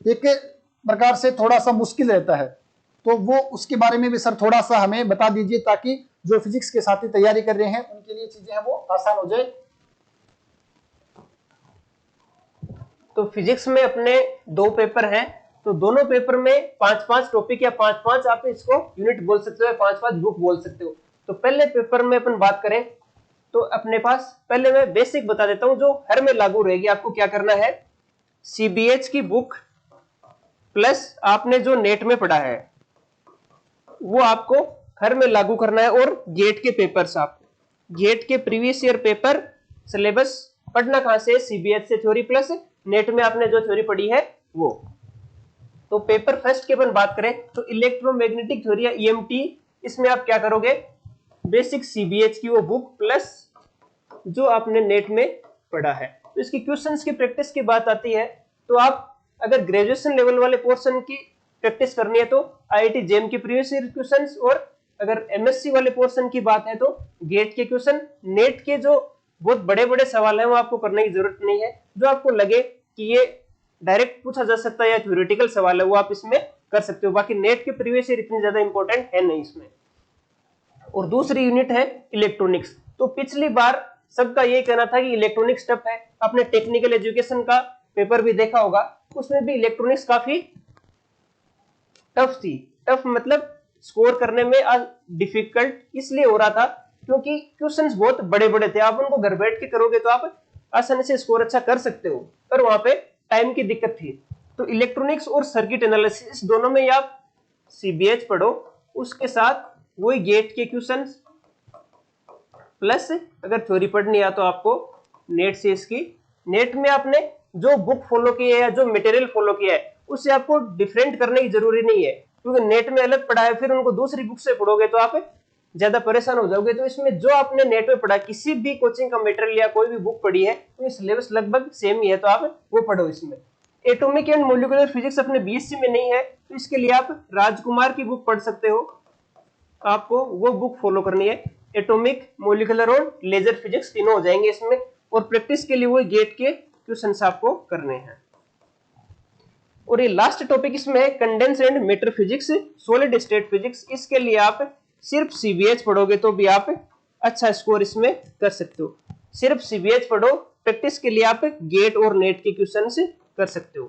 एक प्रकार से थोड़ा सा मुश्किल रहता है। तो वो उसके बारे में भी सर थोड़ा सा हमें बता दीजिए ताकि जो फिजिक्स के साथी तैयारी कर रहे हैं उनके लिए चीजें हैं वो आसान हो जाए। तो फिजिक्स में अपने 2 पेपर हैं, तो दोनों पेपर में 5-5 टॉपिक या 5-5 आप इसको यूनिट बोल सकते हो, 5-5 बुक बोल सकते हो। तो पहले पेपर में अपन बात करें तो अपने पास पहले मैं बेसिक बता देता हूं जो हर में लागू रहेगी। आपको क्या करना है, सीबीएच की बुक प्लस आपने जो नेट में पढ़ा है वो आपको हर में लागू करना है, और गेट के पेपर्स, आपको गेट के प्रीवियस ईयर पेपर सिलेबस पढ़ना कहां से, सीबीएच से थ्योरी प्लस नेट में आपने जो थ्योरी पढ़ी है वो। तो पेपर फर्स्ट की अपन बात करें तो इलेक्ट्रोमैग्नेटिक थ्योरी या ईएमटी, इसमें आप क्या करोगे, बेसिक सीबीएच की वो बुक प्लस जो आपने नेट में पढ़ा है। तो इसकी क्वेश्चंस की प्रैक्टिस की बात आती है तो आप अगर ग्रेजुएशन लेवल वाले पोर्शन की प्रैक्टिस करनी है तो आईआईटी जेम के प्रीवियस ईयर क्वेश्चंस, और अगर एमएससी वाले पोर्शन की बात है तो गेट के क्वेश्चन। नेट के जो बहुत बड़े बड़े सवाल हैं वो आपको करने की जरूरत नहीं है, जो आपको लगे कि ये डायरेक्ट पूछा जा सकता है या थ्योरेटिकल सवाल है वो आप इसमें कर सकते हो। बाकी नेट के प्रीवियस ईयर इतनी ज्यादा इंपॉर्टेंट है नहीं इसमें। और दूसरी यूनिट है इलेक्ट्रॉनिक्स। तो पिछली बार सबका यही कहना था कि इलेक्ट्रॉनिक्स टफ है, आपने टेक्निकल एजुकेशन का पेपर भी देखा होगा, उसमें भी इलेक्ट्रॉनिक्स काफी टफ थी। टफ मतलब स्कोर करने में डिफिकल्ट इसलिए हो रहा था क्योंकि क्वेश्चंस बहुत बड़े बड़े थे। आप उनको घर बैठ के करोगे तो आप आसानी से स्कोर अच्छा कर सकते हो, पर वहां पे टाइम की दिक्कत थी। तो इलेक्ट्रॉनिक्स और सर्किट एनालिसिस दोनों में आप सीबीएच पढ़ो, उसके साथ वही गेट के क्वेश्चंस प्लस अगर थ्योरी पढ़नी है तो आपको नेट से इसकी, नेट में आपने जो बुक फॉलो की है या जो मटेरियल फॉलो किया है उससे आपको डिफरेंट करने की जरूरी नहीं है, क्योंकि नेट में अलग पढ़ा है फिर उनको दूसरी बुक से पढ़ोगे तो आप ज्यादा परेशान हो जाओगे। तो इसमें जो आपने नेट में पढ़ा, किसी भी कोचिंग का मटेरियल या कोई भी बुक पढ़ी है तो सिलेबस लगभग सेम ही है, तो आप वो पढ़ो। इसमें एटॉमिक एंड मॉलिक्यूलर फिजिक्स अपने बीएससी में नहीं है तो इसके लिए आप राजकुमार की बुक पढ़ सकते हो, आपको वो बुक फॉलो करनी है। एटॉमिक, मॉलिक्यूलर और लेजर फिजिक्स तीनों हो जाएंगे इसमें, और प्रैक्टिस के लिए वो गेट के क्वेश्चंस आपको करने हैं। और ये लास्ट टॉपिक इसमें है condense and matter physics, solid state physics. इसके लिए आप सिर्फ सीबीएच पढ़ोगे तो भी आप अच्छा स्कोर इसमें कर सकते हो। सिर्फ सीबीएच पढ़ो, प्रैक्टिस के लिए आप गेट और नेट के क्वेश्चंस कर सकते हो।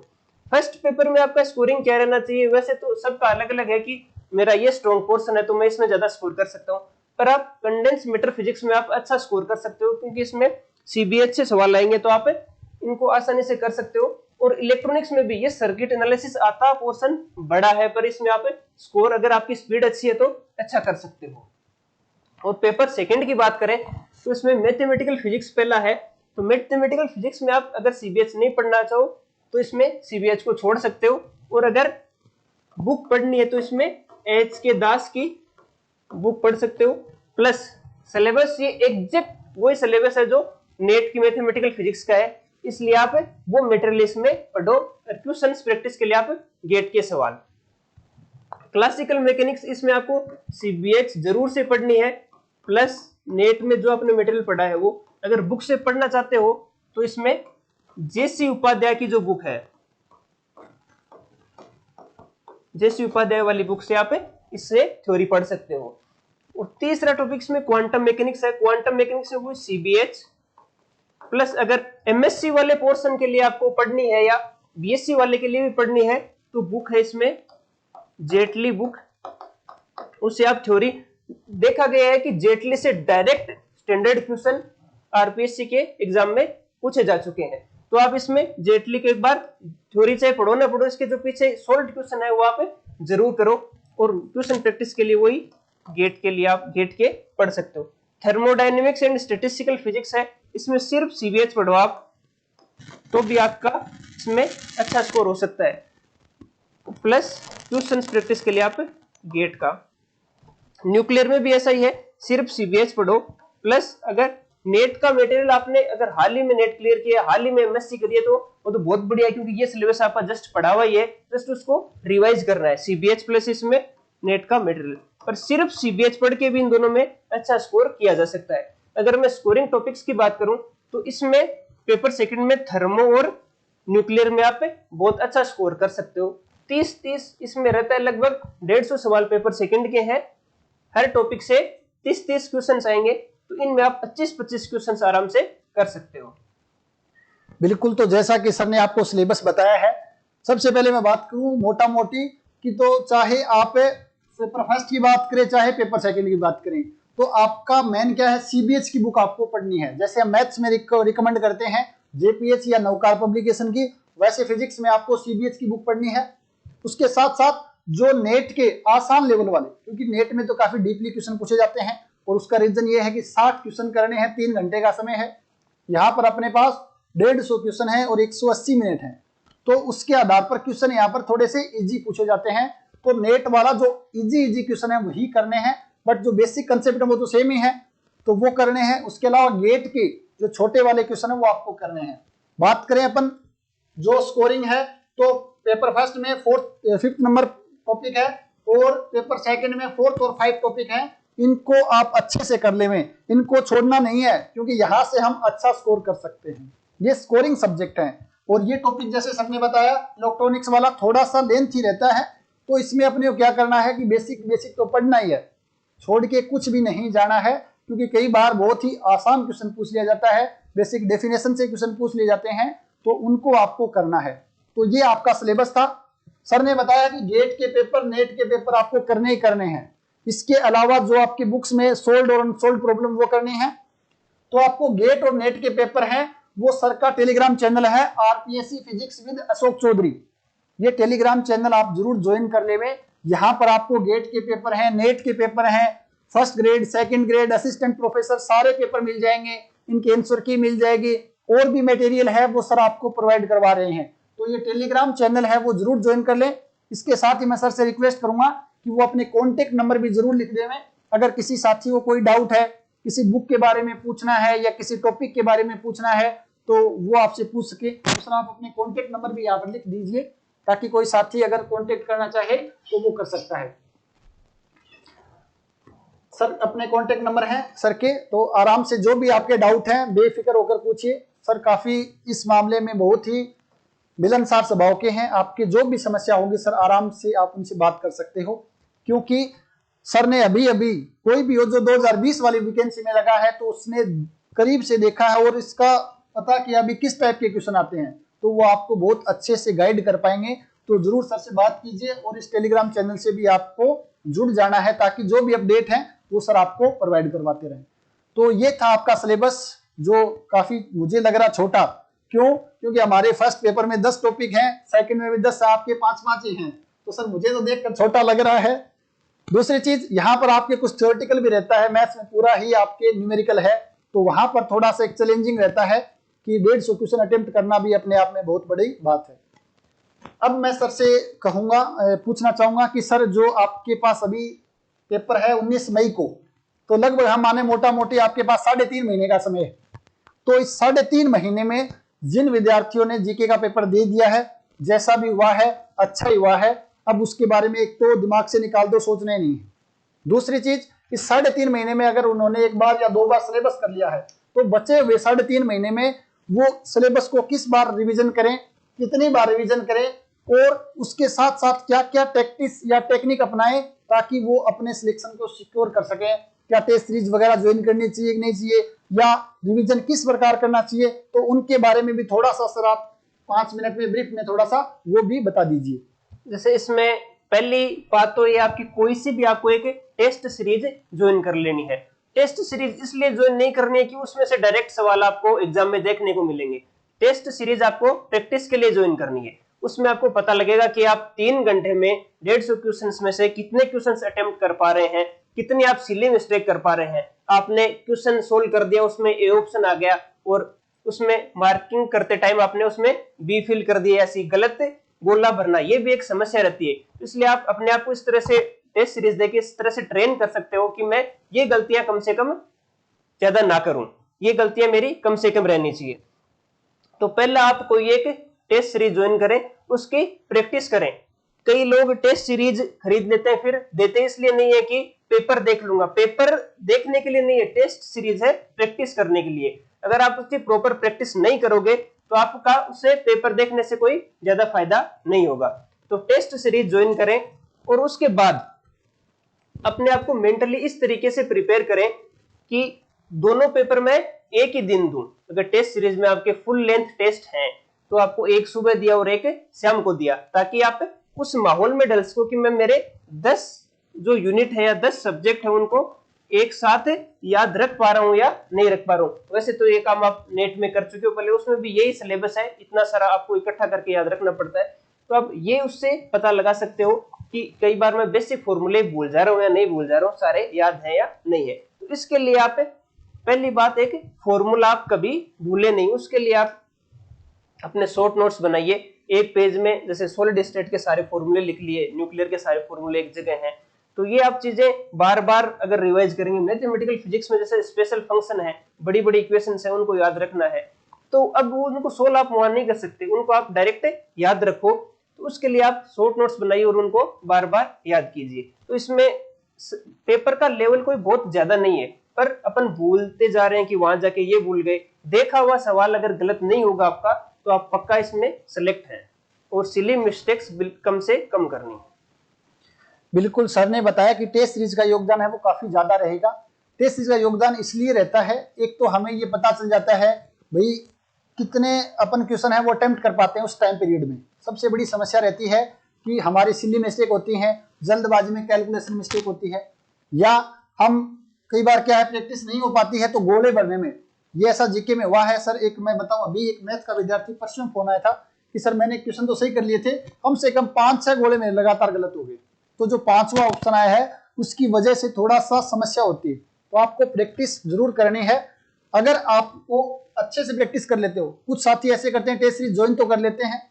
फर्स्ट पेपर में आपका स्कोरिंग क्या रहना चाहिए, वैसे तो सबका अलग अलग है कि मेरा ये स्ट्रॉन्ग पोर्शन है तो मैं इसमें ज्यादा स्कोर कर सकता हूँ, पर आप कंडेंस मैटर फिजिक्स में आप अच्छा स्कोर कर सकते हो क्योंकि इसमें सीबीएच से सवाल आएंगे तो आप इनको आसानी से कर सकते हो। और इलेक्ट्रॉनिक्स में भी ये सर्किट एनालिसिस आता पोर्शन बड़ा है, पर इसमें आप स्कोर अगर आपकी स्पीड अच्छी है तो अच्छा कर सकते हो। और पेपर सेकंड की बात करें तो इसमें मैथमेटिकल फिजिक्स पहला है, तो मैथमेटिकल फिजिक्स में आप अगर सीबीएच नहीं पढ़ना चाहो तो इसमें सीबीएच को छोड़ सकते हो, और अगर बुक पढ़नी है तो इसमें एच के दास की बुक पढ़ सकते हो। प्लस सिलेबस ये एग्जैक्ट वही सिलेबस है जो नेट की मैथमेटिकल फिजिक्स का है, इसलिए आप वो मटेरियल इसमें पढ़ो। क्वेश्चंस प्रैक्टिस के लिए आप गेट के सवाल। क्लासिकल मैकेनिक्स इसमें आपको सीबीएच जरूर से पढ़नी है, प्लस नेट में जो आपने मटेरियल पढ़ा है वो। अगर बुक से पढ़ना चाहते हो तो इसमें जेसी उपाध्याय की जो बुक है, जेसी उपाध्याय वाली बुक से आप इससे थ्योरी पढ़ सकते हो। और तीसरा टॉपिक इसमें क्वांटम मैकेनिक्स है। क्वांटम मैकेनिक्स में वो सीबीएच प्लस अगर एमएससी वाले पोर्शन के लिए आपको पढ़नी है या बीएससी वाले के लिए भी पढ़नी है तो बुक है इसमें जेटली बुक, उससे आप थ्योरी। देखा गया है कि जेटली से डायरेक्ट स्टैंडर्ड क्वेश्चन आरपीएससी के एग्जाम में पूछे जा चुके हैं, तो आप इसमें जेटली के एक बार थ्योरी चाहे पढ़ो ना पढ़ो, इसके जो पीछे सॉल्व क्वेश्चन है वो आप जरूर करो। और क्वेश्चन प्रैक्टिस के लिए वही गेट के लिए आप गेट के पढ़ सकते हो। थर्मोडायनेमिक्स एंड स्टैटिस्टिकल फिजिक्स है, इसमें सिर्फ सीबीएच पढ़ो आप तो भी आपका इसमें अच्छा स्कोर हो सकता है। प्लस क्वेश्चन प्रैक्टिस के लिए आप गेट का। न्यूक्लियर में भी ऐसा ही है, सिर्फ सीबीएच पढ़ो, प्लस अगर नेट का मटेरियल आपने अगर हाल ही में नेट क्लियर किया, हाल ही में एमएससी करिए तो वो तो बहुत बढ़िया है, क्योंकि ये सिलेबस आपका जस्ट पढ़ा हुआ ही है, जस्ट उसको रिवाइज करना है। सीबीएच प्लस इसमें नेट का मटेरियल, पर सिर्फ सीबीएच पढ़ के भी इन दोनों में अच्छा स्कोर किया जा सकता है। अगर मैं स्कोरिंग टॉपिक्स की बात करूं तो इसमें पेपर सेकंड में थर्मो और न्यूक्लियर में आप बहुत अच्छा स्कोर कर सकते हो। 30-30 इसमें रहता है, लगभग 150 सवाल पेपर सेकंड के हैं। हर टॉपिक से 30-30 क्वेश्चंस आएंगे, तो इनमें आप 25-25 क्वेश्चंस आराम से कर सकते हो। बिल्कुल, तो जैसा कि सर ने आपको सिलेबस बताया है, सबसे पहले मैं बात करूं मोटा मोटी कि तो चाहे आप पेपर फर्स्ट की बात करें चाहे पेपर सेकंड की बात करें, तो आपका मेन क्या है, सीबीएच की बुक आपको पढ़नी है। जैसे हम मैथ्स में रिकमेंड करते हैं जेपीएच या नवकार पब्लिकेशन की, वैसे फिजिक्स में आपको सीबीएच की बुक पढ़नी है। उसके साथ साथ जो नेट के आसान लेवल वाले, क्योंकि नेट में तो काफी डीपली क्वेश्चन पूछे जाते हैं और उसका रीजन ये है कि 60 क्वेश्चन करने हैं, 3 घंटे का समय है। यहाँ पर अपने पास 150 क्वेश्चन है और 180 मिनट है, तो उसके आधार पर क्वेश्चन यहाँ पर थोड़े से इजी पूछे जाते हैं। तो नेट वाला जो इजी क्वेश्चन है वही करने हैं, बट जो बेसिक कंसेप्ट है वो तो सेम ही है, तो वो करने हैं। उसके अलावा गेट के जो छोटे वाले क्वेश्चन है वो आपको करने हैं। बात करें अपन जो स्कोरिंग है, तो पेपर फर्स्ट में 5th नंबर टॉपिक है और पेपर सेकंड में 4th और 5th टॉपिक है। इनको आप अच्छे से कर लें, इनको छोड़ना नहीं है, क्योंकि यहां से हम अच्छा स्कोर कर सकते हैं। ये स्कोरिंग सब्जेक्ट है। और ये टॉपिक जैसे सबने बताया इलेक्ट्रॉनिक्स वाला थोड़ा सा लेंथी रहता है, तो इसमें अपने को क्या करना है कि बेसिक तो पढ़ना ही है, छोड़ के कुछ भी नहीं जाना है, क्योंकि कई बार बहुत ही आसान क्वेश्चन पूछ लिया जाता है, बेसिक डेफिनेशन से क्वेश्चन पूछ लिए जाते हैं, तो उनको आपको करना है। तो ये आपका सिलेबस था। सर ने बताया कि गेट के पेपर, नेट के पेपर आपको करने ही करने हैं। इसके अलावा जो आपकी बुक्स में सोल्ड और अनसोल्ड प्रॉब्लम वो करनी है। तो आपको गेट और नेट के पेपर हैं, वो सर का टेलीग्राम चैनल है RPSC physics with Ashok Chaudhary. ये टेलीग्राम चैनल आप जरूर ज्वाइन कर लेवे। यहाँ पर आपको गेट के पेपर हैं, नेट के पेपर हैं, first grade, second grade, assistant professor सारे पेपर मिल जाएंगे, इनके आंसर की मिल जाएगी, और भी मटेरियल है वो सर आपको प्रोवाइड करवा रहे हैं। तो ये टेलीग्राम चैनल है वो जरूर ज्वाइन कर लें। इसके साथ ही मैं सर से रिक्वेस्ट करूंगा कि वो अपने कॉन्टेक्ट नंबर भी जरूर लिख देवें। अगर किसी साथी को कोई डाउट है, किसी बुक के बारे में पूछना है या किसी टॉपिक के बारे में पूछना है, तो वो आपसे पूछ सके। तो सर आप अपने कॉन्टेक्ट नंबर भी यहाँ पर लिख दीजिए, ताकि कोई साथी अगर कॉन्टेक्ट करना चाहे तो वो कर सकता है। सर अपने कॉन्टेक्ट नंबर हैं सर के, तो आराम से जो भी आपके डाउट हैं बेफिक्र होकर पूछिए। सर काफी इस मामले में बहुत ही मिलनसार स्वभाव के हैं। आपकी जो भी समस्या होगी सर आराम से आप उनसे बात कर सकते हो, क्योंकि सर ने अभी कोई भी हो जो 2020 वाली वैकेंसी में लगा है, तो उसने करीब से देखा है और इसका पता किया अभी किस टाइप के क्वेश्चन आते हैं, तो वो आपको बहुत अच्छे से गाइड कर पाएंगे। तो जरूर सर से बात कीजिए और इस टेलीग्राम चैनल से भी आपको जुड़ जाना है, ताकि जो भी अपडेट है वो सर आपको प्रोवाइड करवाते रहें। तो ये था आपका सिलेबस, जो काफी मुझे लग रहा छोटा। क्यों? क्योंकि हमारे फर्स्ट पेपर में 10 टॉपिक हैं, सेकंड में भी 10, आपके 5 ही हैं, तो सर मुझे तो देखकर छोटा लग रहा है। दूसरी चीज, यहाँ पर आपके कुछ थ्योरेटिकल भी रहता है, मैथ्स में पूरा ही आपके न्यूमेरिकल है, तो वहां पर थोड़ा सा एक चैलेंजिंग रहता है कि 150 क्वेश्चन अटेम्प्ट करना भी अपने आप में बहुत बड़ी बात है। अब मैं सर से कहूंगा, पूछना चाहूंगा कि सर जो आपके पास अभी पेपर है 19 मई को, तो लगभग हम माने मोटा मोटी आपके पास 3.5 महीने का समय है। तो इस 3.5 महीने में जिन विद्यार्थियों ने जीके का पेपर दे दिया है, जैसा भी हुआ है अच्छा ही हुआ है, अब उसके बारे में एक तो दिमाग से निकाल दो, सोचना नहीं है। दूसरी चीज, इस 3.5 महीने में अगर उन्होंने एक बार या 2 बार सिलेबस कर लिया है, तो बचे हुए 3.5 महीने में वो सिलेबस को किस बार रिवीजन करें, कितनी बार रिवीजन करें, और उसके साथ साथ क्या क्या टैक्टिक्स या टेक्निक अपनाएं, ताकि वो अपने सिलेक्शन को सिक्योर कर सकें। क्या टेस्ट सीरीज वगैरह ज्वाइन करनी चाहिए कि नहीं चाहिए, या रिवीजन किस प्रकार करना चाहिए, तो उनके बारे में भी थोड़ा सा सर आप 5 मिनट में ब्रीफ में थोड़ा सा वो भी बता दीजिए। जैसे इसमें पहली बात तो ये आपकी कोई सी भी आपको एक टेस्ट सीरीज ज्वाइन कर लेनी है। टेस्ट सीरीज इसलिए ज्वाइन नहीं करनी है कि उसमें से डायरेक्ट सवाल आपको एग्जाम में देखने को मिलेंगे। टेस्ट सीरीज आपको प्रैक्टिस के लिए ज्वाइन करनी है। उसमें आपको पता लगेगा कि आप 3 घंटे में 150 क्वेश्चंस में से कितने क्वेश्चंस अटेम्प्ट कर पा रहे हैं, कितनी आप सिली मिस्टेक कर पा रहे हैं। आपने क्वेश्चन सोल्व कर दिया, उसमें ए ऑप्शन आ गया और उसमें मार्किंग करते टाइम आपने उसमें बी फिल कर दिया, ऐसी गलत गोला भरना, ये भी एक समस्या रहती है। इसलिए आप अपने आप को इस तरह से टेस्ट सीरीज देके इस तरह से ट्रेन कर सकते हो कि मैं ये गलतियां कम से कम ज्यादा ना करूं, ये गलतियां मेरी कम से कम रहनी चाहिए। तो पहला आप कोई एक टेस्ट सीरीज ज्वाइन करें, उसकी प्रैक्टिस करें। कई लोग टेस्ट सीरीज खरीद लेते हैं, फिर देते इसलिए नहीं है कि पेपर देख लूंगा, पेपर देखने के लिए नहीं है, टेस्ट सीरीज है प्रैक्टिस करने के लिए। अगर आप उसकी प्रॉपर प्रैक्टिस नहीं करोगे तो आपका उससे पेपर देखने से कोई ज्यादा फायदा नहीं होगा। तो टेस्ट सीरीज ज्वाइन करें और उसके बाद अपने आप को मेंटली इस तरीके से प्रिपेयर करें कि दोनों पेपर में एक ही दिन दूं। अगर टेस्ट सीरीज में आपके फुल लेंथ टेस्ट हैं तो आपको एक सुबह दिया और एक शाम को दिया, ताकि आप उस माहौल में डल सको कि मैं मेरे 10 जो यूनिट है या 10 सब्जेक्ट है उनको एक साथ याद रख पा रहा हूं या नहीं रख पा रहा हूं। वैसे तो ये काम आप नेट में कर चुके हो पहले, उसमें भी यही सिलेबस है, इतना सारा आपको इकट्ठा करके याद रखना पड़ता है। तो आप ये उससे पता लगा सकते हो कि कई बार मैं बेसिक फॉर्मूले भूल जा रहा हूं या नहीं भूल जा रहा हूं, सारे याद है या नहीं है। तो इसके लिए आप पहली बात, एक फॉर्मूला आप कभी भूले नहीं, उसके लिए आप अपने शॉर्ट नोट्स बनाइए। एक पेज में जैसे सॉलिड स्टेट के सारे फॉर्मूले लिख लिए, न्यूक्लियर के सारे फॉर्मूले एक जगह हैं। तो ये आप चीजें बार बार अगर रिवाइज करेंगे, मैथमेटिकल फिजिक्स में जैसे स्पेशल फंक्शन है, बड़ी बड़ी इक्वेशंस है, उनको याद रखना है, तो अब वो उनको सोल्व आप वहां नहीं कर सकते, उनको आप डायरेक्ट याद रखो। तो उसके लिए आप शॉर्ट नोट्स बनाइए और उनको बार बार याद कीजिए। तो इसमें पेपर का लेवल कोई बहुत ज्यादा नहीं है, पर अपन भूलते जा रहे हैं कि वहां जाके ये भूल गए। देखा हुआ सवाल अगर गलत नहीं होगा आपका तो आप पक्का इसमें सेलेक्ट हैं, और सिली मिस्टेक्स कम से कम करनी। बिल्कुल, सर ने बताया कि टेस्ट सीरीज का योगदान है वो काफी ज्यादा रहेगा। टेस्ट सीरीज का योगदान इसलिए रहता है, एक तो हमें ये पता चल जाता है भाई कितने अपन क्वेश्चन है वो अटेम्प्ट कर पाते हैं उस टाइम पीरियड में। सबसे बड़ी समस्या रहती है कि हमारी सिली मिस्टेक होती है, जल्दबाजी में कैलकुलेशन मिस्टेक होती है, या हम कई बार क्या है प्रैक्टिस नहीं हो पाती है तो गोले भरने में। ये ऐसा जीके में हुआ है सर, एक मैं बताऊं, अभी एक मैथ का विद्यार्थी परसों फोन आया था कि सर मैंने क्वेश्चन तो सही कर लिए थे, कम से कम 5-6 गोले मेरे लगातार गलत हो गए। तो जो 5वां ऑप्शन आया है उसकी वजह से थोड़ा सा समस्या होती है। तो आपको प्रैक्टिस जरूर करनी है। अगर आपको अच्छे से प्रैक्टिस कर लेते हो, कुछ साथी ऐसे करते हैं टेस्ट सीरीज ज्वाइन तो कर लेते हैं,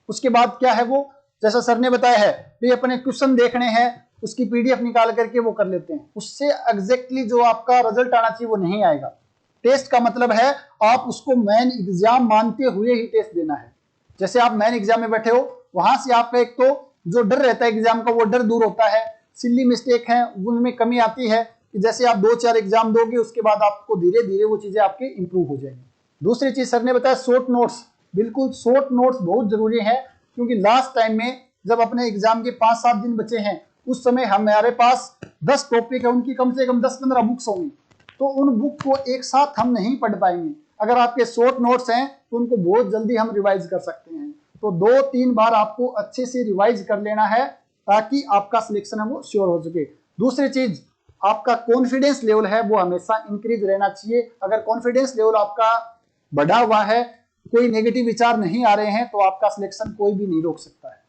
उसके बाद क्या है वो जैसा सर ने बताया है भी अपने क्वेश्चन देखने हैं, उसकी पीडीएफ निकाल करके वो कर लेते हैं, उससे एग्जैक्टली जो आपका रिजल्ट आना चाहिए वो नहीं आएगा। टेस्ट का मतलब है आप उसको मेन एग्जाम मानते हुए ही टेस्ट देना है। जैसे आप मेन एग्जाम में बैठे हो, वहां से आपका एक तो जो डर रहता है एग्जाम का वो डर दूर होता है, सिली मिस्टेक है उनमें कमी आती है कि जैसे आप 2-4 एग्जाम दोगे उसके बाद आपको धीरे धीरे वो चीजें आपके इंप्रूव हो जाएंगी। दूसरी चीज सर ने बताया शॉर्ट नोट्स, बिल्कुल शॉर्ट नोट्स बहुत जरूरी है, क्योंकि लास्ट टाइम में जब अपने एग्जाम के 5-7 दिन बचे हैं उस समय हमारे पास 10 टॉपिक है, उनकी कम से कम 10-15 बुक्स होंगी, तो उन बुक को एक साथ हम नहीं पढ़ पाएंगे। अगर आपके शॉर्ट नोट्स हैं तो उनको बहुत जल्दी हम रिवाइज कर सकते हैं। तो 2-3 बार आपको अच्छे से रिवाइज कर लेना है ताकि आपका सिलेक्शन है वो श्योर हो सके। दूसरी चीज, आपका कॉन्फिडेंस लेवल है वो हमेशा इंक्रीज रहना चाहिए। अगर कॉन्फिडेंस लेवल आपका बढ़ा हुआ है, कोई नेगेटिव विचार नहीं आ रहे हैं, तो आपका सिलेक्शन कोई भी नहीं रोक सकता है।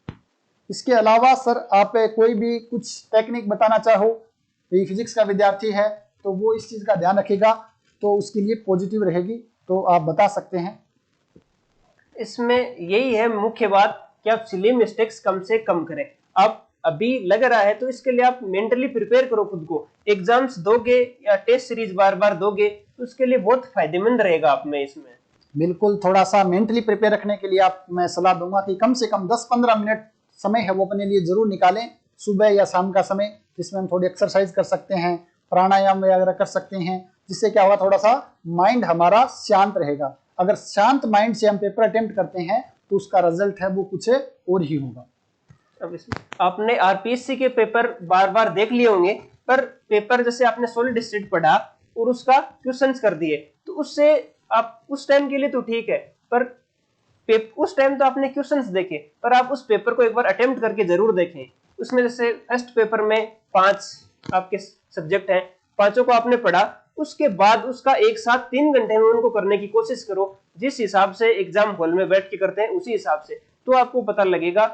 इसके अलावा सर आप कोई भी कुछ टेक्निक बताना चाहो, ये फिजिक्स का विद्यार्थी है तो वो इस चीज का ध्यान रखेगा तो उसके लिए पॉजिटिव रहेगी, तो आप बता सकते हैं। इसमें यही है मुख्य बात कि आप सिली मिस्टेक्स कम से कम करें। आप अभी लग रहा है तो इसके लिए आप मेंटली प्रिपेयर करो खुद को। एग्जाम्स दोगे या टेस्ट सीरीज बार बार दोगे तो उसके लिए बहुत फायदेमंद रहेगा आप में इसमें। बिल्कुल, थोड़ा सा मेंटली प्रिपेयर रखने के लिए आप मैं सलाह दूंगा कि कम से कम 10-15 मिनट समय है वो अपने लिए जरूर निकालें, सुबह या शाम का समय, जिसमें हम थोड़ी एक्सरसाइज कर सकते हैं, प्राणायाम वगैरह कर सकते हैं, जिससे क्या होगा थोड़ा सा माइंड हमारा शांत रहेगा। अगर शांत माइंड से हम पेपर अटेम्प्ट करते हैं तो उसका रिजल्ट है वो कुछ और ही होगा। अब आपने आरपीएससी के पेपर बार बार देख लिए होंगे, पर पेपर जैसे आपने सॉलिड स्टेट पढ़ा और उसका क्वेश्चंस कर दिए, तो उससे आप उस टाइम के लिए तो ठीक है, पर उस टाइम तो आपने क्वेश्चंस देखे, पर आप उस पेपर को एक बार अटेम्प्ट करके जरूर देखें। उसमें जैसे फर्स्ट पेपर में 5 आपके सब्जेक्ट हैं, 5 को आपने पढ़ा, उसके बाद उसका एक साथ 3 घंटे में उनको करने की कोशिश करो, जिस हिसाब से एग्जाम हॉल में बैठ के करते हैं उसी हिसाब से, तो आपको पता लगेगा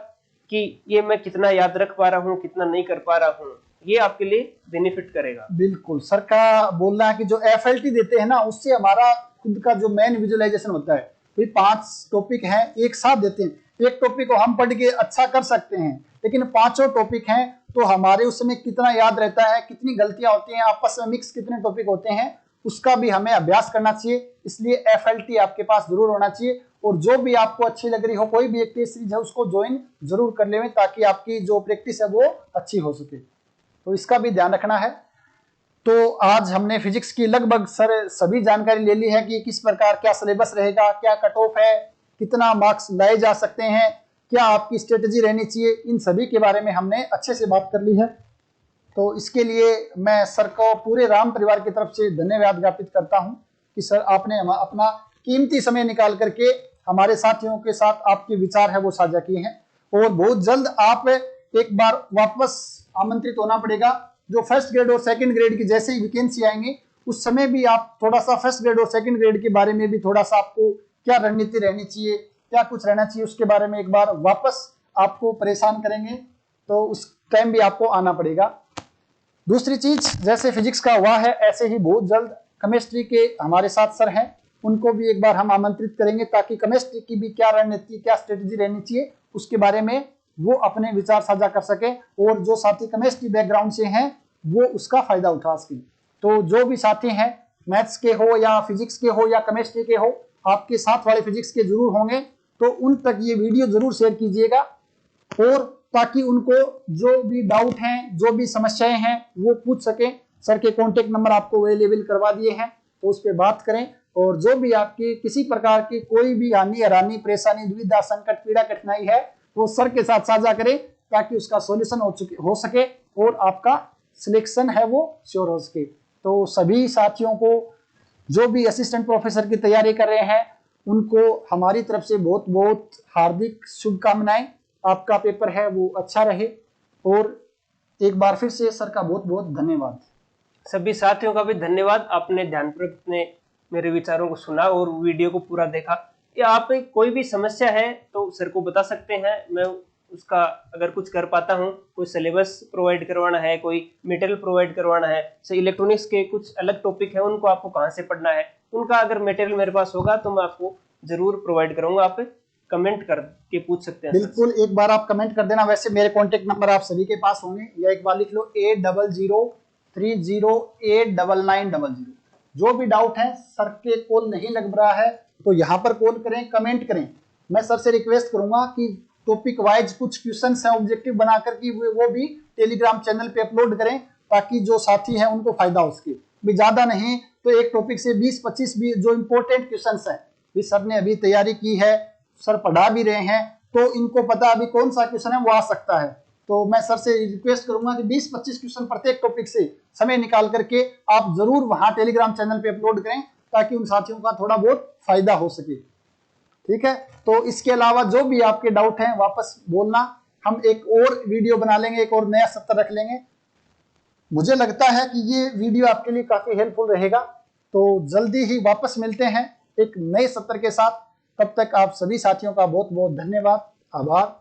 कि ये मैं कितना याद रख पा रहा हूँ, कितना नहीं कर पा रहा हूँ। ये आपके लिए बेनिफिट करेगा। बिल्कुल, सर का बोलना है कि जो एफएलटी देते हैं ना, उससे हमारा खुद का जो मेन विजुअलाइजेशन होता है, तो 5 टॉपिक हैं एक साथ देते हैं, एक टॉपिक को हम पढ़ के अच्छा कर सकते हैं, लेकिन 5 टॉपिक हैं तो हमारे उस समय कितना याद रहता है, कितनी गलतियां होती हैं, आपस में मिक्स कितने टॉपिक होते हैं, उसका भी हमें अभ्यास करना चाहिए। इसलिए एफएलटी आपके पास जरूर होना चाहिए, और जो भी आपको अच्छी लग रही हो, कोई भी एक टेस्ट सीरीज है उसको ज्वाइन जरूर कर लें ताकि आपकी जो प्रैक्टिस है वो अच्छी हो सके। तो इसका भी ध्यान रखना है। तो आज हमने फिजिक्स की लगभग सर सभी जानकारी ले ली है कि किस प्रकार क्या सिलेबस रहेगा, क्या कट ऑफ है, कितना मार्क्स लाए जा सकते हैं, क्या आपकी स्ट्रेटेजी रहनी चाहिए, इन सभी के बारे में हमने अच्छे से बात कर ली है। तो इसके लिए मैं सर को पूरे राम परिवार की तरफ से धन्यवाद ज्ञापित करता हूं कि सर आपने अपना कीमती समय निकाल करके हमारे साथियों के साथ आपके विचार है वो साझा किए हैं। और बहुत जल्द आप एक बार वापस आमंत्रित होना पड़ेगा। जो फर्स्ट ग्रेड और सेकंड ग्रेड की जैसे ही वैकेंसी आएंगी उस समय भी आप थोड़ा सा फर्स्ट ग्रेड और सेकंड ग्रेड के बारे में भी थोड़ा सा आपको क्या रणनीति रहनी चाहिए, क्या कुछ रहना चाहिए, उसके बारे में एक बार वापस आपको परेशान करेंगे, तो उस टाइम भी आपको आना पड़ेगा। दूसरी चीज, जैसे फिजिक्स का हुआ है ऐसे ही बहुत जल्द केमिस्ट्री के हमारे साथ सर हैं, उनको भी एक बार हम आमंत्रित करेंगे, ताकि केमिस्ट्री की भी क्या रणनीति, क्या स्ट्रेटेजी रहनी चाहिए, उसके बारे में वो अपने विचार साझा कर सके, और जो साथी केमिस्ट्री बैकग्राउंड से हैं वो उसका फायदा उठा सके। तो जो भी साथी हैं, मैथ्स के हो या फिजिक्स के हो या केमिस्ट्री के हो, आपके साथ वाले फिजिक्स के जरूर होंगे, तो उन तक ये वीडियो जरूर शेयर कीजिएगा, और ताकि उनको जो भी डाउट हैं, जो भी समस्याएं हैं वो पूछ सकें। सर के कॉन्टेक्ट नंबर आपको अवेलेबल करवा दिए हैं, तो उस पर बात करें, और जो भी आपकी किसी प्रकार की कोई भी हानि, हैरानी, परेशानी, दुविधा, संकट, पीड़ा, कठिनाई है, वो सर के साथ साझा करें, ताकि उसका सॉल्यूशन हो सके और आपका सिलेक्शन है वो श्योर हो सके। तो सभी साथियों को, जो भी असिस्टेंट प्रोफेसर की तैयारी कर रहे हैं, उनको हमारी तरफ से बहुत बहुत हार्दिक शुभकामनाएं। आपका पेपर है वो अच्छा रहे, और एक बार फिर से सर का बहुत बहुत धन्यवाद। सभी साथियों का भी धन्यवाद, आपने ध्यानपूर्वक अपने मेरे विचारों को सुना और वीडियो को पूरा देखा। या आप कोई भी समस्या है तो सर को बता सकते हैं, मैं उसका अगर कुछ कर पाता हूँ, कोई सिलेबस प्रोवाइड करवाना है, कोई मटेरियल प्रोवाइड करवाना है, से इलेक्ट्रॉनिक्स के कुछ अलग टॉपिक है, उनको आपको कहाँ से पढ़ना है, उनका अगर मटेरियल मेरे पास होगा तो मैं आपको जरूर प्रोवाइड करूंगा। आप कमेंट करके पूछ सकते हैं। बिल्कुल, एक बार आप कमेंट कर देना। वैसे मेरे कॉन्टेक्ट नंबर आप सभी के पास होंगे, या एक बार लिख लो 8003089900। जो भी डाउट है, सर के कॉल नहीं लग रहा है तो यहाँ पर कॉल करें, कमेंट करें। मैं सर से रिक्वेस्ट करूंगा कि टॉपिक वाइज कुछ क्वेश्चन है ऑब्जेक्टिव बनाकर की वो भी टेलीग्राम चैनल पे अपलोड करें, ताकि जो साथी हैं उनको फायदा हो सके। भी ज्यादा नहीं तो एक टॉपिक से 20-25 भी जो इंपॉर्टेंट क्वेश्चन है, भी सर ने अभी तैयारी की है, सर पढ़ा भी रहे हैं, तो इनको पता अभी कौन सा क्वेश्चन है वो आ सकता है। तो मैं सर से रिक्वेस्ट करूंगा कि 20-25 क्वेश्चन प्रत्येक टॉपिक से समय निकाल करके आप जरूर वहां टेलीग्राम चैनल पे अपलोड करें, ताकि उन साथियों का थोड़ा बहुत फायदा हो सके। ठीक है, तो इसके अलावा जो भी आपके डाउट हैं वापस बोलना, हम एक और वीडियो बना लेंगे, एक और नया सत्र रख लेंगे। मुझे लगता है कि ये वीडियो आपके लिए काफी हेल्पफुल रहेगा। तो जल्दी ही वापस मिलते हैं एक नए सत्र के साथ। तब तक आप सभी साथियों का बहुत बहुत धन्यवाद, आभार।